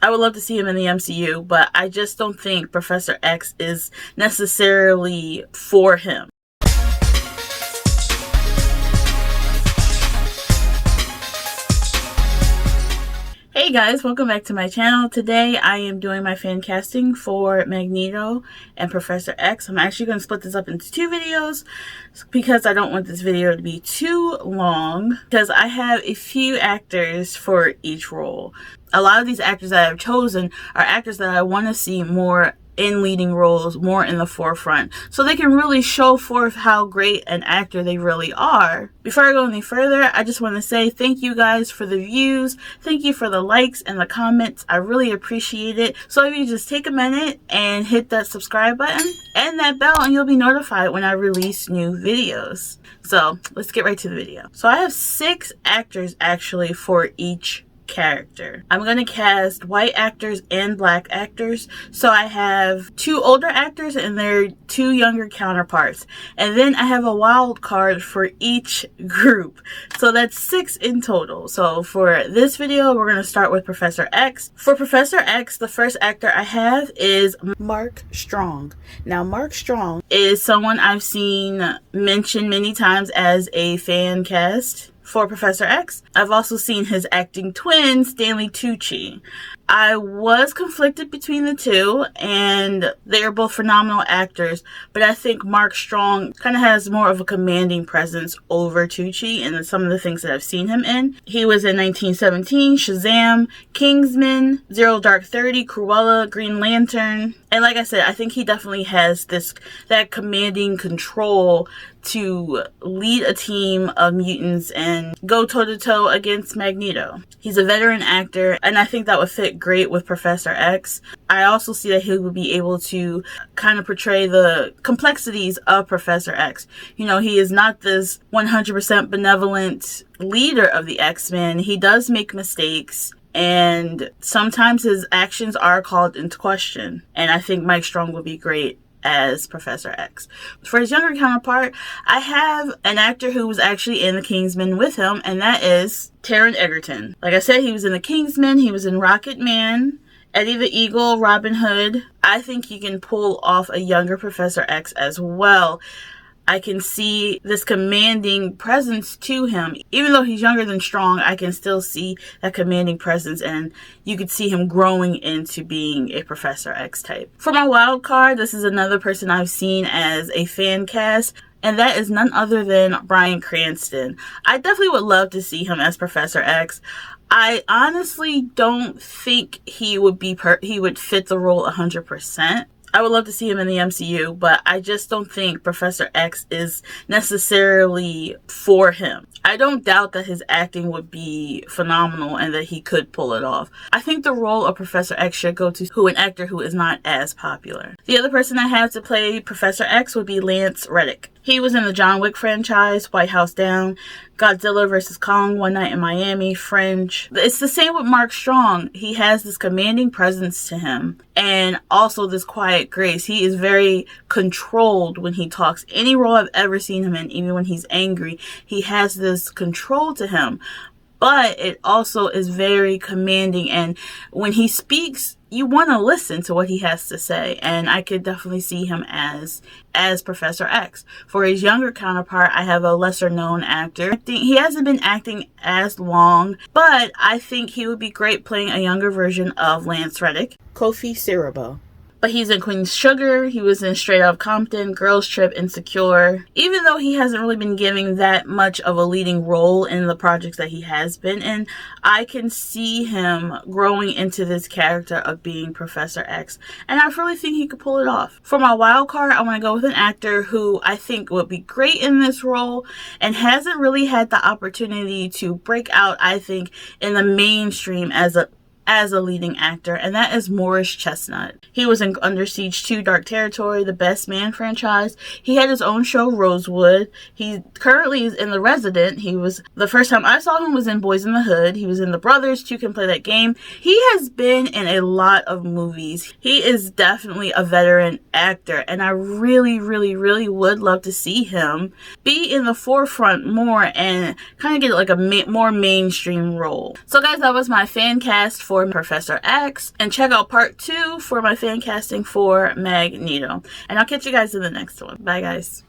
I would love to see him in the MCU, but I just don't think Professor X is necessarily for him. Hey guys, welcome back to my channel. Today I am doing my fan casting for Magneto and Professor X. I'm actually going to split this up into two videos because I don't want this video to be too long, because I have a few actors for each role. A lot of these actors that I've chosen are actors that I want to see more in leading roles, more in the forefront, so they can really show forth how great an actor they really are. Before I go any further, I just want to say thank you guys for the views. Thank you for the likes and the comments. I really appreciate it. So if you just take a minute and hit that subscribe button and that bell, and you'll be notified when I release new videos. So let's get right to the video. So I have 6 actors actually for each character. I'm going to cast white actors and black actors. So I have 2 older actors and their 2 younger counterparts. And then I have a wild card for each group. So that's 6 in total. So for this video, we're going to start with Professor X. For Professor X, the first actor I have is Mark Strong. Now, Mark Strong is someone I've seen mentioned many times as a fan cast for Professor X. I've also seen his acting twin, Stanley Tucci. I was conflicted between the two, and they are both phenomenal actors, but I think Mark Strong kind of has more of a commanding presence over Tucci in some of the things that I've seen him in. He was in 1917, Shazam, Kingsman, Zero Dark 30, Cruella, Green Lantern, and like I said, I think he definitely has that commanding control to lead a team of mutants and go toe-to-toe against Magneto. He's a veteran actor, and I think that would fit great with Professor X. I also see that he would be able to kind of portray the complexities of Professor X. You know, he is not this 100% benevolent leader of the X-Men. He does make mistakes, and sometimes his actions are called into question. And I think Mike Strong would be great as Professor X. For his younger counterpart, I have an actor who was actually in the Kingsman with him, and that is Taron Egerton. Like I said, he was in the Kingsman, he was in Rocket Man, Eddie the Eagle, Robin Hood. I think he can pull off a younger Professor X as well. I can see this commanding presence to him. Even though he's younger than Strong, I can still see that commanding presence, and you could see him growing into being a Professor X type. For my wild card, this is another person I've seen as a fan cast, and that is none other than Bryan Cranston. I definitely would love to see him as Professor X. I honestly don't think he would fit the role 100%. I would love to see him in the MCU, but I just don't think Professor X is necessarily for him. I don't doubt that his acting would be phenomenal and that he could pull it off. I think the role of Professor X should go to an actor who is not as popular. The other person I have to play Professor X would be Lance Reddick. He was in the John Wick franchise, White House Down, Godzilla vs. Kong, One Night in Miami, Fringe. It's the same with Mark Strong. He has this commanding presence to him, and also this quiet grace. He is very controlled when he talks. Any role I've ever seen him in, even when he's angry, he has this control to him. But it also is very commanding, and when he speaks, you want to listen to what he has to say, and I could definitely see him as Professor X. For his younger counterpart, I have a lesser known actor. He hasn't been acting as long, but I think he would be great playing a younger version of Lance Reddick, Kofi Siriboe. But he's in Queen's Sugar, he was in Straight Outta Compton, Girls Trip, Insecure. Even though he hasn't really been giving that much of a leading role in the projects that he has been in, I can see him growing into this character of being Professor X. And I really think he could pull it off. For my wild card, I want to go with an actor who I think would be great in this role and hasn't really had the opportunity to break out, I think, in the mainstream as a leading actor, and that is Morris Chestnut. He was in Under Siege 2, Dark Territory, the Best Man franchise. He had his own show, Rosewood. He currently is in The Resident. The first time I saw him was in Boys in the Hood. He was in The Brothers, Two Can Play That Game. He has been in a lot of movies. He is definitely a veteran actor, and I really, really, really would love to see him be in the forefront more and kind of get like a more mainstream role. So guys, that was my fan cast for for Professor X, and check out part 2 for my fan casting for Magneto. And I'll catch you guys in the next one. Bye, guys.